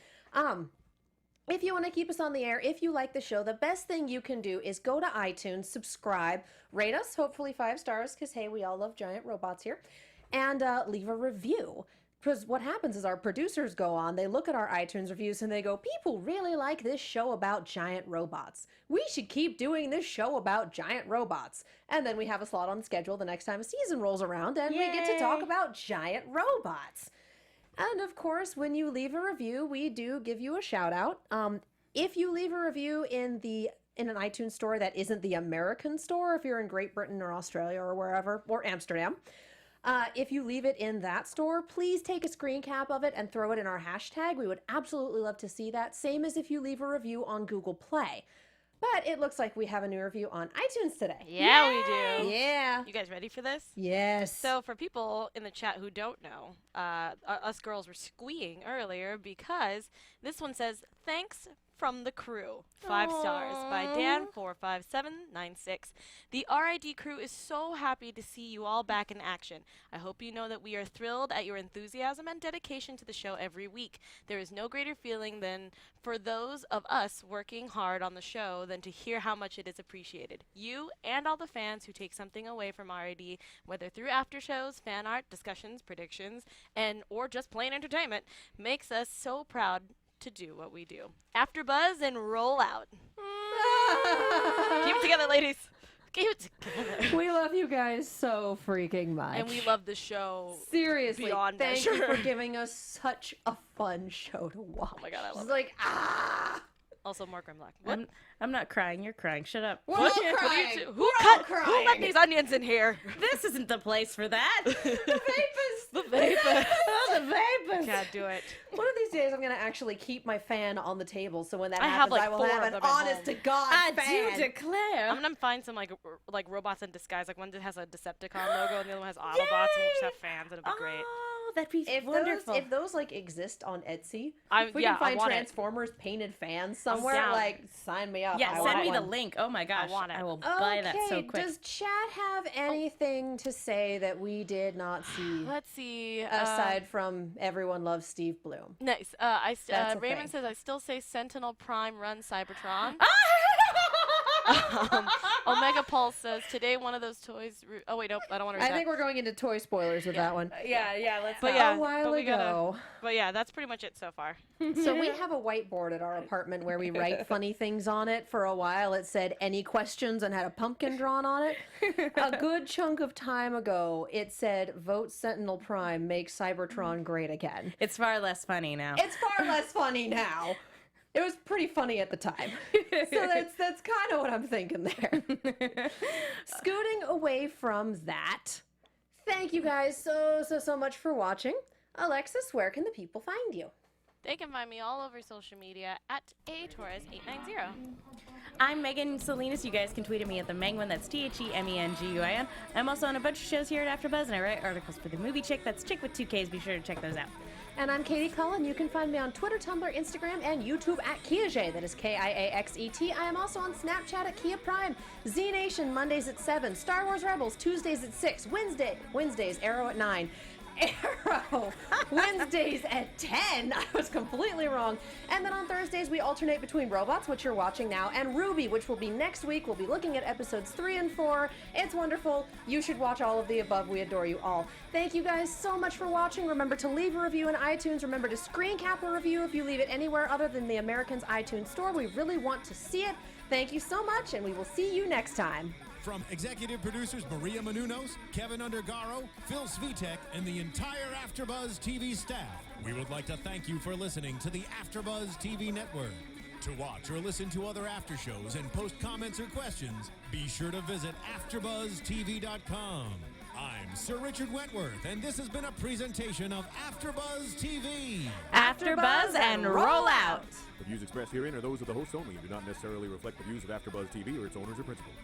If you want to keep us on the air, if you like the show, the best thing you can do is go to iTunes, subscribe, rate us, hopefully 5 stars, because hey, we all love giant robots here, and leave a review. Because what happens is our producers go on, they look at our iTunes reviews, and they go, people really like this show about giant robots. We should keep doing this show about giant robots. And then we have a slot on the schedule the next time a season rolls around, and we get to talk about giant robots. And of course, when you leave a review, we do give you a shout out. If you leave a review in an iTunes store that isn't the American store, if you're in Great Britain or Australia or wherever, or Amsterdam, if you leave it in that store, please take a screen cap of it and throw it in our hashtag. We would absolutely love to see that. Same as if you leave a review on Google Play. But it looks like we have a new review on iTunes today. Yeah, we do. Yeah. You guys ready for this? Yes. So for people in the chat who don't know, us girls were squeeing earlier because this one says, thanks from the Crew. 5 stars by Dan45796. The RID crew is so happy to see you all back in action. I hope you know that we are thrilled at your enthusiasm and dedication to the show every week. There is no greater feeling than for those of us working hard on the show than to hear how much it is appreciated. You and all the fans who take something away from RID, whether through after shows, fan art, discussions, predictions, or just plain entertainment, makes us so proud to do what we do. AfterBuzz and roll out. Keep it together, ladies. Keep it together. We love you guys so freaking much. And we love the show. Seriously, beyond thank measure. you for giving us such a fun show to watch. Oh my god, I love It's it. like, Also, more Grim Black. What? I'm not crying. You're crying. Shut up. We're all What crying. do you do? We're all Who crying. let these onions in here? This isn't the place for that. The vapors. The vapor. Oh, the vapors. Can't do it. One of these days, I'm gonna actually keep my fan on the table, so when that I have, happens, like, I will 4 have of an them at honest home. to God I fan. do declare. I'm gonna find some like robots in disguise. Like one that has a Decepticon logo and the other one has Autobots, and we'll just have fans. It'll be great. Oh, that'd be If wonderful. those, if those like exist on Etsy, I- if we yeah, can I find want it. Transformers painted fans somewhere, down. like sign me up. yeah, I send want me the one. link. Oh my gosh, want it. I will buy that so Okay, quick. does chat have anything to say that we did not see Let's see. aside from everyone loves Steve Bloom? Nice. That's a Raymond thing. says I still say Sentinel Prime run Cybertron. Omega Pulse says today one of those toys. Oh wait, nope, I don't want to read I that. think we're going into toy spoilers with that one. yeah, let's. But yeah, a while but we gotta- ago. But yeah, that's pretty much it so far. So we have a whiteboard at our apartment where we write funny things on it. For a while, it said "any questions" and had a pumpkin drawn on it. A good chunk of time ago, it said "vote Sentinel Prime, make Cybertron great again." It's far less funny now. It's far less funny now. It was pretty funny at the time. So that's kind of what I'm thinking there. Scooting away from that, thank you guys so much for watching. Alexis, where can the people find you? They can find me all over social media at atorres890. I'm Megan Salinas. You guys can tweet at me at the Menguin. That's TheMenguin. I'm also on a bunch of shows here at AfterBuzz, and I write articles for the Movie Chick. That's Chick with 2 Ks. Be sure to check those out. And I'm Katie Cullen. You can find me on Twitter, Tumblr, Instagram, and YouTube at Kiaxet. That is Kiaxet. I am also on Snapchat at Kia Prime. Z Nation Mondays at 7. Star Wars Rebels Tuesdays at 6. Wednesdays Arrow at 9. Arrow Wednesdays at 10. I was completely wrong. And then on Thursdays we alternate between Robots, which you're watching now, and Ruby, which will be next week. We'll be looking at episodes 3 and 4. It's wonderful. You should watch all of the above. We adore you all. Thank you guys so much for watching. Remember to leave a review in iTunes. Remember to screen cap a review if you leave it anywhere other than the Americans iTunes store. We really want to see it. Thank you so much, and we will see you next time. From executive producers Maria Menounos, Kevin Undergaro, Phil Svitek, and the entire AfterBuzz TV staff, we would like to thank you for listening to the AfterBuzz TV network. To watch or listen to other after shows and post comments or questions, be sure to visit AfterBuzzTV.com. I'm Sir Richard Wentworth, and this has been a presentation of AfterBuzz TV. AfterBuzz and roll out. The views expressed herein are those of the hosts only and do not necessarily reflect the views of AfterBuzz TV or its owners or principals.